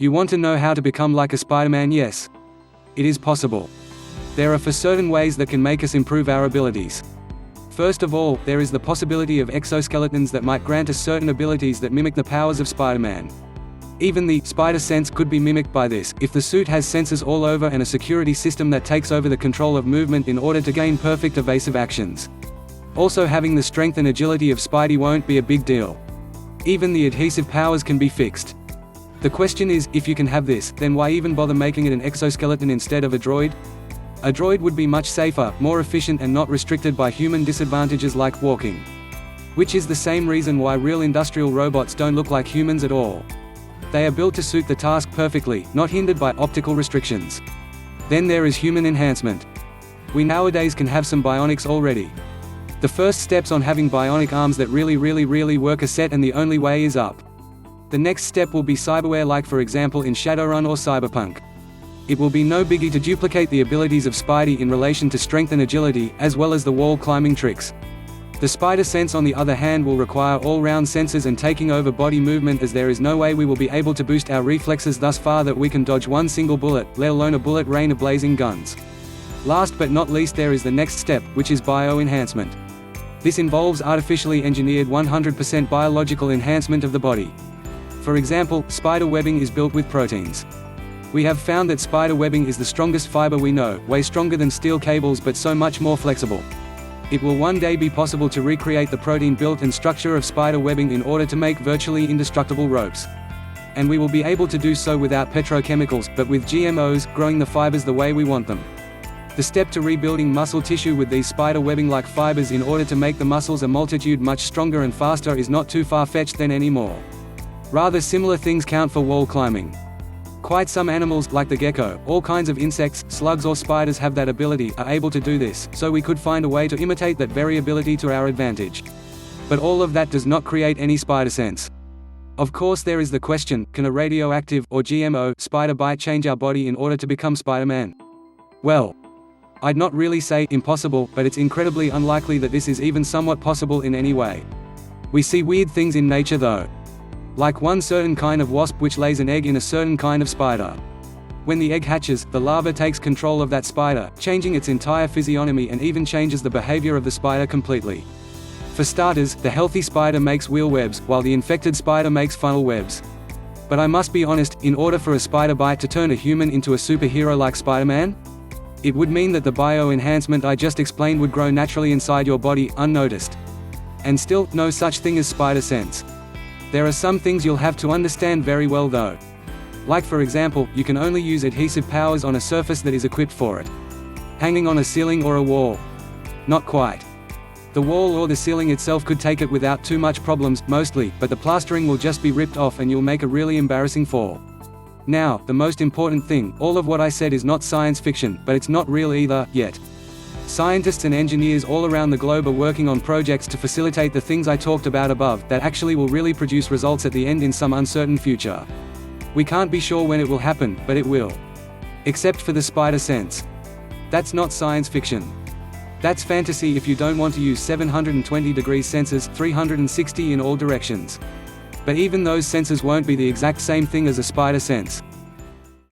You want to know how to become like a Spider-Man? Yes. It is possible. There are for certain ways that can make us improve our abilities. First of all, there is the possibility of exoskeletons that might grant us certain abilities that mimic the powers of Spider-Man. Even the spider sense could be mimicked by this, if the suit has sensors all over and a security system that takes over the control of movement in order to gain perfect evasive actions. Also, having the strength and agility of Spidey won't be a big deal. Even the adhesive powers can be fixed. The question is, if you can have this, then why even bother making it an exoskeleton instead of a droid? A droid would be much safer, more efficient and not restricted by human disadvantages like walking. Which is the same reason why real industrial robots don't look like humans at all. They are built to suit the task perfectly, not hindered by optical restrictions. Then there is human enhancement. We nowadays can have some bionics already. The first steps on having bionic arms that really work are set, and the only way is up. The next step will be cyberware, like for example in Shadowrun or Cyberpunk. It will be no biggie to duplicate the abilities of Spidey in relation to strength and agility, as well as the wall climbing tricks. The spider sense on the other hand will require all-round sensors and taking over body movement, as there is no way we will be able to boost our reflexes thus far that we can dodge one single bullet, let alone a bullet rain of blazing guns. Last but not least, there is the next step, which is bio-enhancement. This involves artificially engineered 100% biological enhancement of the body. For example, spider webbing is built with proteins. We have found that spider webbing is the strongest fiber we know, way stronger than steel cables but so much more flexible. It will one day be possible to recreate the protein built and structure of spider webbing in order to make virtually indestructible ropes. And we will be able to do so without petrochemicals, but with GMOs, growing the fibers the way we want them. The step to rebuilding muscle tissue with these spider webbing-like fibers in order to make the muscles a multitude much stronger and faster is not too far-fetched then anymore. Rather similar things count for wall climbing. Quite some animals, like the gecko, all kinds of insects, slugs or spiders have that ability, are able to do this, so we could find a way to imitate that variability to our advantage. But all of that does not create any spider sense. Of course there is the question, can a radioactive, or GMO, spider bite change our body in order to become Spider-Man? Well, I'd not really say impossible, but it's incredibly unlikely that this is even somewhat possible in any way. We see weird things in nature though. Like one certain kind of wasp which lays an egg in a certain kind of spider. When the egg hatches, the larva takes control of that spider, changing its entire physiognomy and even changes the behavior of the spider completely. For starters, the healthy spider makes wheel webs, while the infected spider makes funnel webs. But I must be honest, in order for a spider bite to turn a human into a superhero like Spider-Man, it would mean that the bio-enhancement I just explained would grow naturally inside your body, unnoticed. And still, no such thing as spider sense. There are some things you'll have to understand very well though. Like for example, you can only use adhesive powers on a surface that is equipped for it. Hanging on a ceiling or a wall? Not quite. The wall or the ceiling itself could take it without too much problems, mostly, but the plastering will just be ripped off and you'll make a really embarrassing fall. Now, the most important thing, all of what I said is not science fiction, but it's not real either, yet. Scientists and engineers all around the globe are working on projects to facilitate the things I talked about above, that actually will really produce results at the end in some uncertain future. We can't be sure when it will happen, but it will. Except for the spider sense. That's not science fiction. That's fantasy if you don't want to use 720-degree sensors, 360 in all directions. But even those sensors won't be the exact same thing as a spider sense.